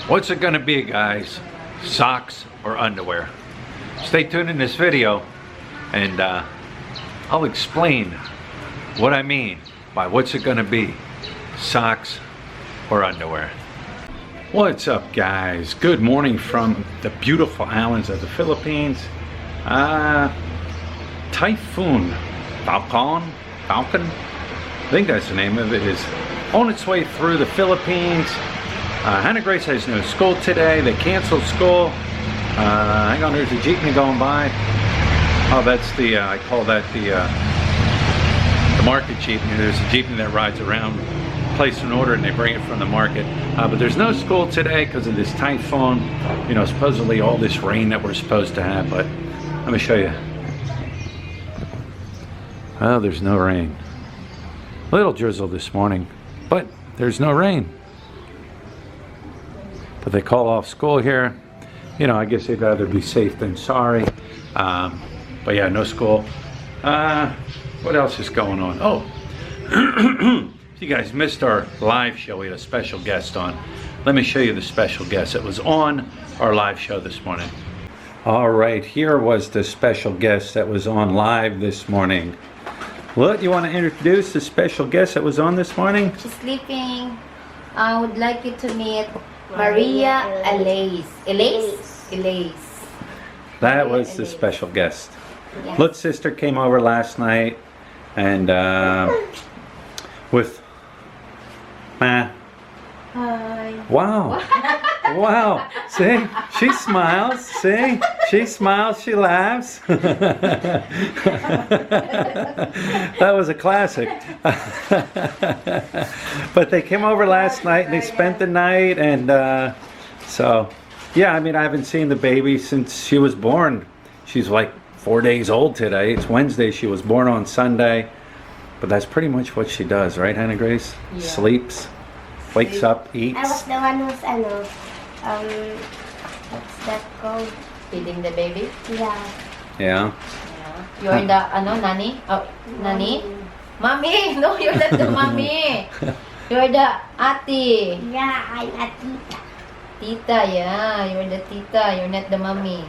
What's it gonna be, guys? Socks or underwear? Stay tuned in this video and I'll explain what I mean by what's it gonna be, socks or underwear. What's up, guys? Good morning from the beautiful islands of the Philippines. Typhoon Falcon, I think that's the name of it, is on its way through the Philippines. Hannah Grace has no school today. They canceled school. Hang on, there's a jeepney going by. Oh, that's the, I call that the market jeepney. There's a jeepney that rides around, place an order, and they bring it from the market. But there's no school today because of this typhoon. You know, supposedly all this rain that we're supposed to have, but let me show you. Oh, there's no rain. A little drizzle this morning, but there's no rain. But they call off school here. You know, I guess they'd rather be safe than sorry. But yeah, no school. What else is going on? Oh, if you guys missed our live show, we had a special guest on. Let me show you the special guest that was on our live show this morning. All right, here was the special guest that was on live this morning. What, you want to introduce the special guest that was on this morning? She's sleeping. I would like you to meet Maria Elise. That was the special guest. Yes. Little sister came over last night and with Hi. wow. Wow. See? She smiles. See? She smiles, she laughs. That was a classic. But they came over last night and they spent the night, and so yeah, I mean, I haven't seen the baby since she was born. She's like 4 days old today. It's Wednesday. She was born on Sunday. But that's pretty much what she does, right, Hannah Grace? Yeah. Sleeps, wakes up, eats. I was the one who's what's that called? Feeding the baby. Yeah. Yeah. You're the nanny? Oh, nanny? Mommy! No, you're not the mommy. You're the ate. Yeah, I'm a tita. Tita, yeah. You're the tita. You're not the mommy.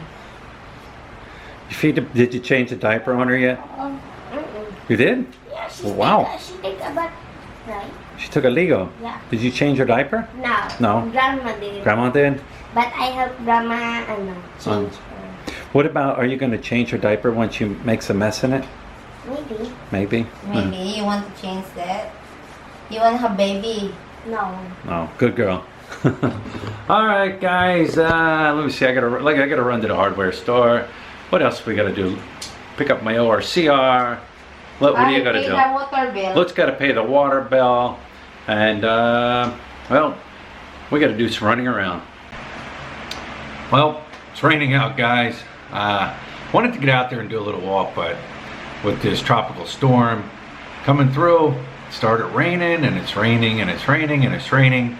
Did you change the diaper on her yet? You did? Yeah, Wow. She take a bath, right? She took a Lego. Yeah. Did you change her diaper? No. No. Grandma did. Grandma did? But I help grandma change her. What about, are you going to change her diaper once she makes a mess in it? Maybe. Maybe? Maybe you want to change that? You want to have baby? No. Oh, good girl. All right, guys. Let me see. I gotta run to the hardware store. What else we gotta do? Pick up my ORCR. What do you gotta do? Pay the water bill. Let's gotta pay the water bill, and well, we gotta do some running around. Well, it's raining out, guys. Wanted to get out there and do a little walk, but with this tropical storm coming through, it started raining, and it's raining, and it's raining, and it's raining.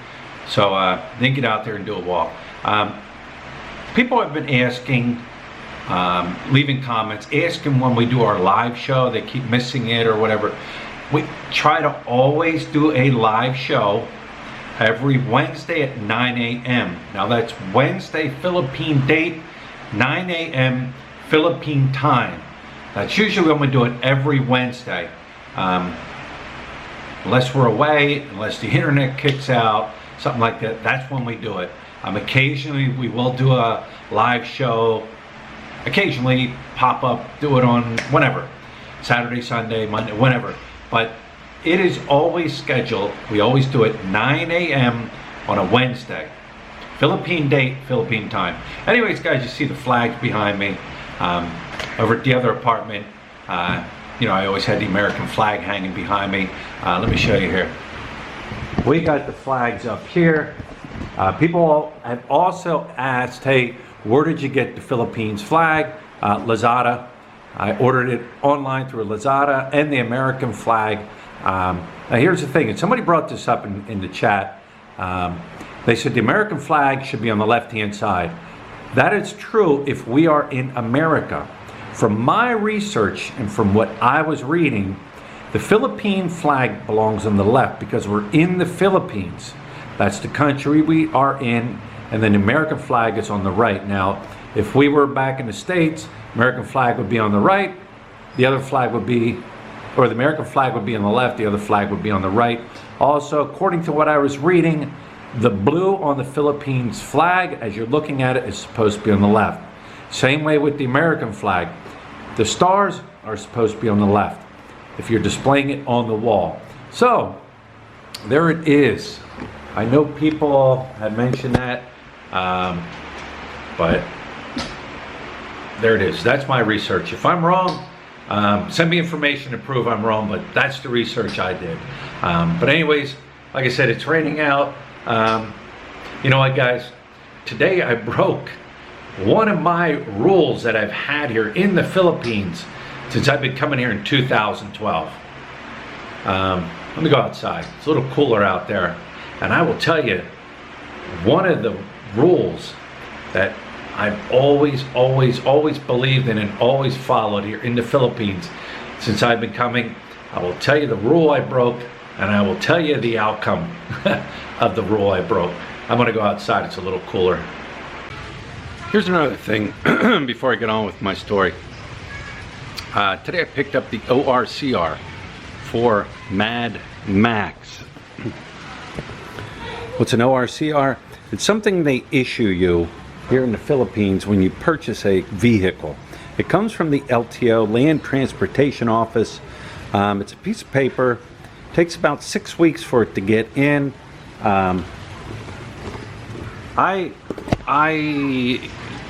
So didn't get out there and do a walk. People have been asking, leaving comments, asking when we do our live show. They keep missing it or whatever. We try to always do a live show every Wednesday at 9 a.m. Now that's Wednesday Philippine date, 9 a.m. Philippine time. That's usually when we do it, every Wednesday. Unless we're away, unless the internet kicks out, something like that, that's when we do it. Occasionally we will do a live show, occasionally pop up, do it on whenever, Saturday, Sunday, Monday, whenever. But it is always scheduled. We always do it 9 a.m. on a Wednesday. Philippine date, Philippine time. Anyways, guys, you see the flags behind me. Over at the other apartment, you know, I always had the American flag hanging behind me. Let me show you here. We got the flags up here. People have also asked, hey, where did you get the Philippines flag? Lazada. I ordered it online through Lazada, and the American flag. Now here's the thing, and somebody brought this up in the chat. They said the American flag should be on the left-hand side. That is true if we are in America. From my research and from what I was reading, the Philippine flag belongs on the left because we're in the Philippines. That's the country we are in, and then the American flag is on the right. Now, if we were back in the States, American flag would be on the right, the other flag would be, or the American flag would be on the left, the other flag would be on the right. Also, according to what I was reading, the blue on the Philippines flag, as you're looking at it, is supposed to be on the left. Same way with the American flag. The stars are supposed to be on the left if you're displaying it on the wall. So, there it is. I know people had mentioned that, but there it is. That's my research. If I'm wrong, send me information to prove I'm wrong, but that's the research I did. But anyways, like I said, it's raining out. You know what, guys? Today I broke one of my rules that I've had here in the Philippines since I've been coming here in 2012. Let me go outside. It's a little cooler out there. And I will tell you, one of the rules that I've always believed in and always followed here in the Philippines since I've been coming, I will tell you the rule I broke, and I will tell you the outcome of the rule I broke. I'm gonna go outside, it's a little cooler. Here's another thing before I get on with my story. Today I picked up the ORCR for Mad Max. What's an ORCR? It's something they issue you here in the Philippines when you purchase a vehicle. It comes from the LTO, Land Transportation Office. It's a piece of paper. It takes about 6 weeks for it to get in.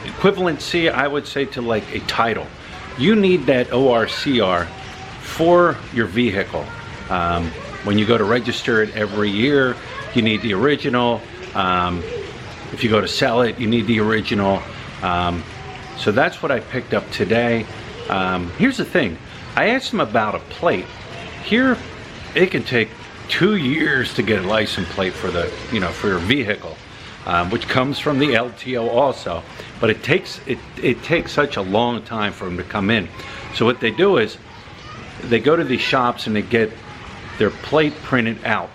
Equivalency, I would say, to like a title. You need that ORCR for your vehicle. When you go to register it every year, you need the original. If you go to sell it, you need the original. So that's what I picked up today. Here's the thing. I asked them about a plate. Here, it can take 2 years to get a license plate for the, for your vehicle, which comes from the LTO also. But it takes such a long time for them to come in. So what they do is they go to these shops and they get their plate printed out.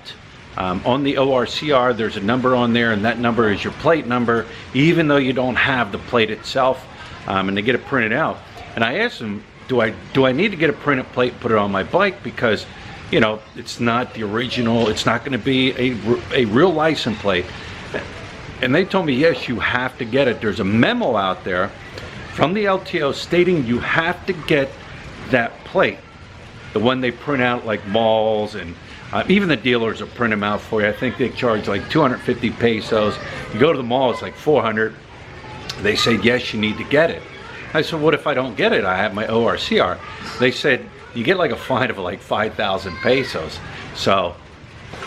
On the ORCR, there's a number on there, and that number is your plate number, even though you don't have the plate itself, and they get it printed out. And I asked them, do I need to get a printed plate and put it on my bike, because it's not the original, it's not going to be a real license plate. And they told me, yes, you have to get it. There's a memo out there from the LTO stating you have to get that plate, the one they print out like malls, and even the dealers will print them out for you. I think they charge like 250 pesos. You go to the mall, it's like 400. They said, yes, you need to get it. I said, what if I don't get it? I have my ORCR. They said, you get like a fine of like 5,000 pesos. So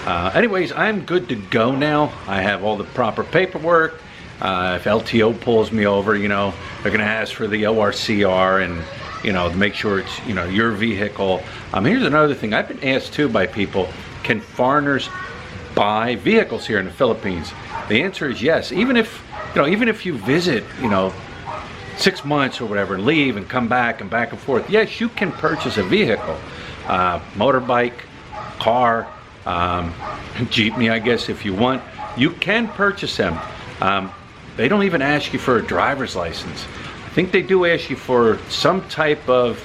anyways, I'm good to go now. I have all the proper paperwork. If LTO pulls me over, they're gonna ask for the ORCR and to make sure it's, your vehicle. Here's another thing. I've been asked too by people, can foreigners buy vehicles here in the Philippines? The answer is yes. Even if you visit, 6 months or whatever, and leave and come back and forth, yes, you can purchase a vehicle. Motorbike, car, jeepney, I guess, if you want. You can purchase them. They don't even ask you for a driver's license. I think they do ask you for some type of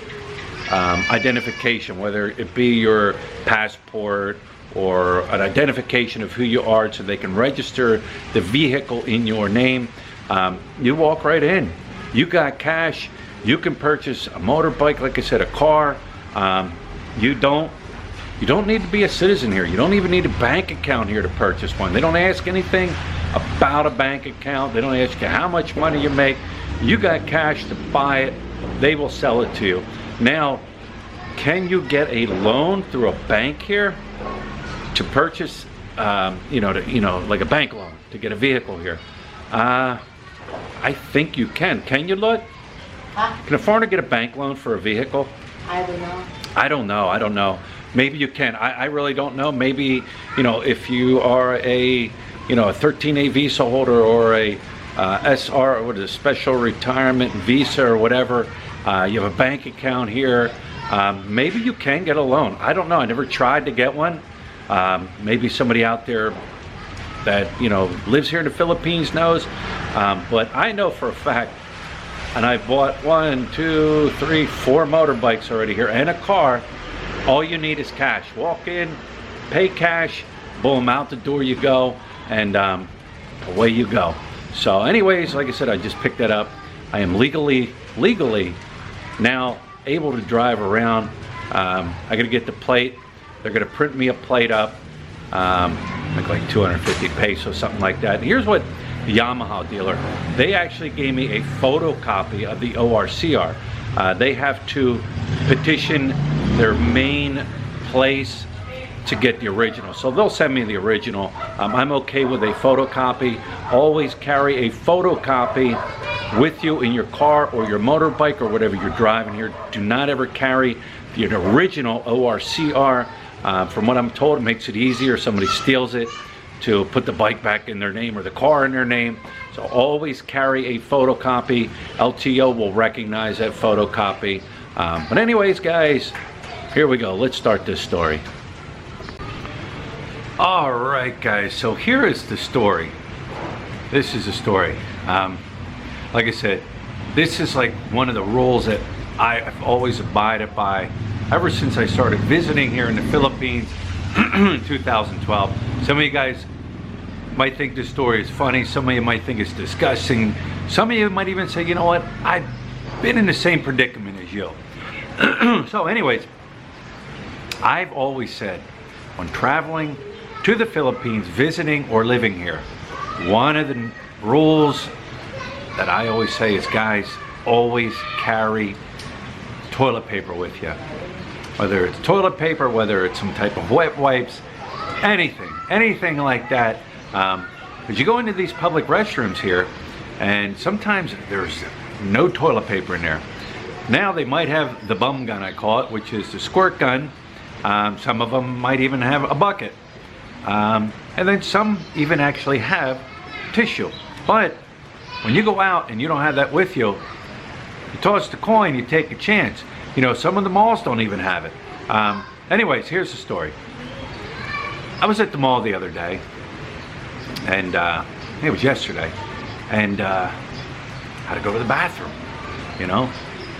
identification, whether it be your passport or an identification of who you are, so they can register the vehicle in your name. You walk right in. You got cash. You can purchase a motorbike, like I said, a car. You don't need to be a citizen here. You don't even need a bank account here to purchase one. They don't ask anything about a bank account. They don't ask you how much money you make. You got cash to buy it. They will sell it to you. Now, can you get a loan through a bank here to purchase, like a bank loan to get a vehicle here? I think you can. Can you, Lud? Can a foreigner get a bank loan for a vehicle? I don't know. I don't know. Maybe you can. I really don't know. Maybe, if you are a 13A visa holder or a SR, or a special retirement visa or whatever, you have a bank account here, maybe you can get a loan. I don't know. I never tried to get one. Maybe somebody out there that, you know, lives here in the Philippines knows. But I know for a fact, and I bought 1, 2, 3, 4 motorbikes already here and a car. All you need is cash. Walk in, pay cash, boom, out the door you go, and away you go. So anyways, like I said, I just picked that up. I am legally now able to drive around. I gotta get the plate. They're gonna print me a plate up, like 250 pesos, something like that. And here's what the Yamaha dealer, they actually gave me a photocopy of the ORCR. They have to petition their main place to get the original, so they'll send me the original. I'm okay with a photocopy. Always carry a photocopy with you in your car or your motorbike or whatever you're driving here. Do not ever carry the original ORCR. From what I'm told, it makes it easier if somebody steals it to put the bike back in their name or the car in their name. So always carry a photocopy. LTO will recognize that photocopy. But anyways, guys, here we go. Let's start this story. All right, guys, so here is the story. This is the story. Like I said, this is like one of the rules that I've always abided by ever since I started visiting here in the Philippines in 2012. Some of you guys might think this story is funny. Some of you might think it's disgusting. Some of you might even say, you know what, I've been in the same predicament as you. So anyways, I've always said, when traveling to the Philippines, visiting or living here, one of the rules that I always say is, guys, always carry toilet paper with you. Whether it's toilet paper, whether it's some type of wet wipes, anything like that. Because you go into these public restrooms here, and sometimes there's no toilet paper in there. Now they might have the bum gun, I call it, which is the squirt gun. Some of them might even have a bucket. And then some even actually have tissue. But when you go out and you don't have that with you, you toss the coin, you take a chance. You know, some of the malls don't even have it. Anyways, here's the story. I was at the mall the other day, and it was yesterday, and I had to go to the bathroom, you know.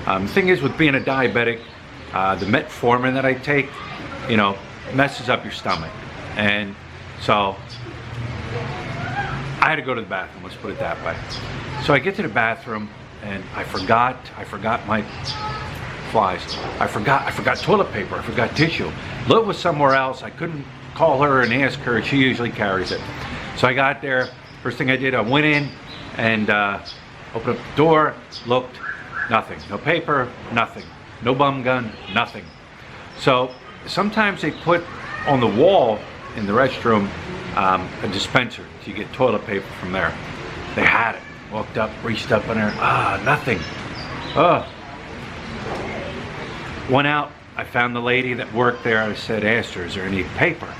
The thing is, with being a diabetic, the metformin that I take, you know, messes up your stomach. And so I had to go to the bathroom, let's put it that way. So I get to the bathroom, and I forgot my flies. I forgot toilet paper, I forgot tissue. Liv was somewhere else. I couldn't call her and ask her. She usually carries it. So I got there, first thing I did, I went in and opened up the door, looked, nothing. No paper, nothing. No bum gun, nothing. So sometimes they put on the wall in the restroom a dispenser, so you get toilet paper from there. They had it. Walked up, reached up in there, nothing. Went out, I found the lady that worked there. I said, asked her, is there any paper?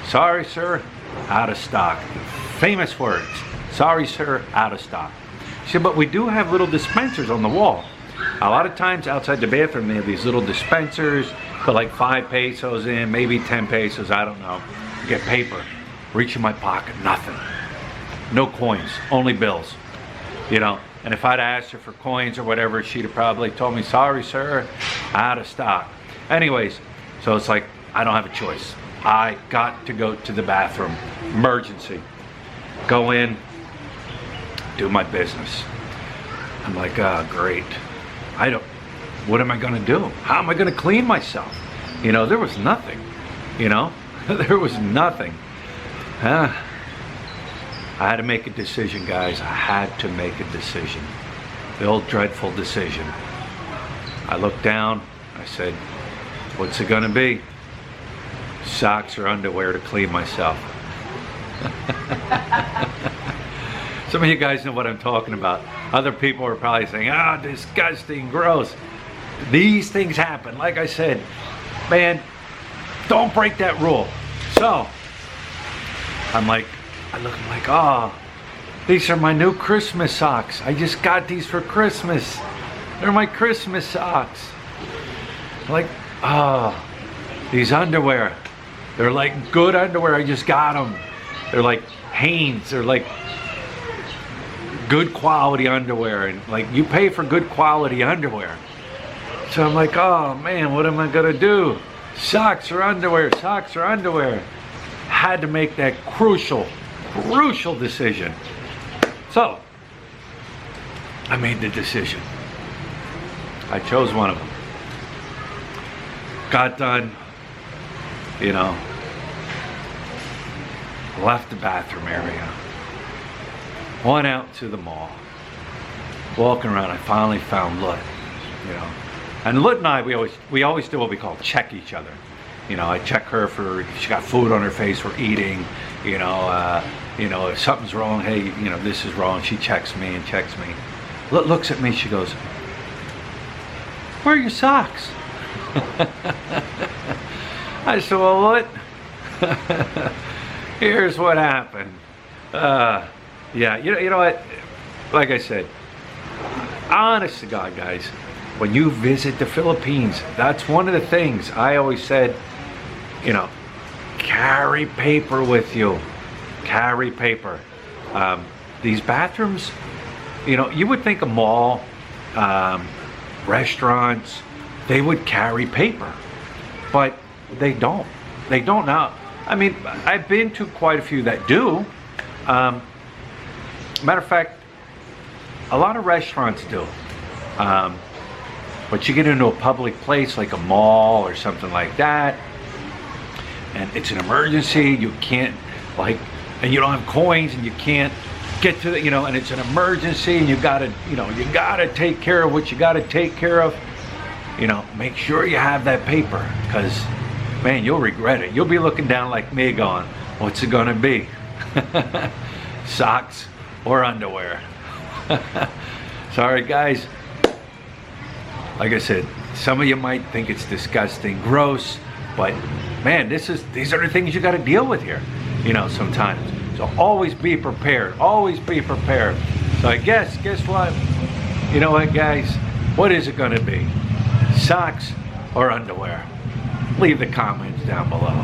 Sorry, sir, out of stock. Famous words. Sorry, sir, out of stock. She said, but we do have little dispensers on the wall. A lot of times outside the bathroom, they have these little dispensers, put like 5 pesos in, maybe 10 pesos, I don't know. You get paper. Reach in my pocket, nothing. No coins, only bills. You know, and if I'd asked her for coins or whatever, she'd have probably told me, sorry, sir, out of stock. Anyways, so it's like, I don't have a choice. I got to go to the bathroom. Emergency. Go in, do my business. I'm like, great. What am I gonna do? How am I gonna clean myself? You know, there was nothing, you know? There was nothing. I had to make a decision, guys. I had to make a decision. The old dreadful decision. I looked down, I said, what's it gonna be? Socks or underwear to clean myself. Some of you guys know what I'm talking about. Other people are probably saying, disgusting, gross. These things happen. Like I said, man, don't break that rule. So, I'm like, these are my new Christmas socks. I just got these for Christmas. They're my Christmas socks. Like, these underwear. They're like good underwear. I just got them. They're like Hanes, they're like good quality underwear, and like you pay for good quality underwear. So I'm like, oh man, what am I gonna do? Socks or underwear, socks or underwear. Had to make that crucial decision. So I made the decision. I chose one of them. Got done, you know, left the bathroom area, went out to the mall, walking around. I finally found Lut, you know. And Lut and I, we always do what we call check each other. You know, I check her for if she got food on her face, we're eating. You know, if something's wrong, hey, you know, this is wrong. She checks me and checks me. Lut looks at me. She goes, "Where are your socks?" I said, "Well, Lut, here's what happened. Yeah, you know what? Like I said, honest to God, guys, when you visit the Philippines, that's one of the things I always said, you know, carry paper with you. Carry paper. These bathrooms, you know, you would think a mall, restaurants, they would carry paper, but they don't. They don't now. I mean, I've been to quite a few that do. Matter of fact, a lot of restaurants do. But you get into a public place like a mall or something like that, and it's an emergency, you can't, like, and you don't have coins and you can't get to the, you know, and it's an emergency and you gotta, you know, you gotta take care of what you gotta take care of. You know, make sure you have that paper, because, man, you'll regret it. You'll be looking down like me going, what's it gonna be? Socks or underwear? Sorry, guys. Like I said, some of you might think it's disgusting, gross, but man, these are the things you got to deal with here, you know, sometimes. So always be prepared. Always be prepared. So I guess what? You know what, guys? What is it going to be? Socks or underwear? Leave the comments down below.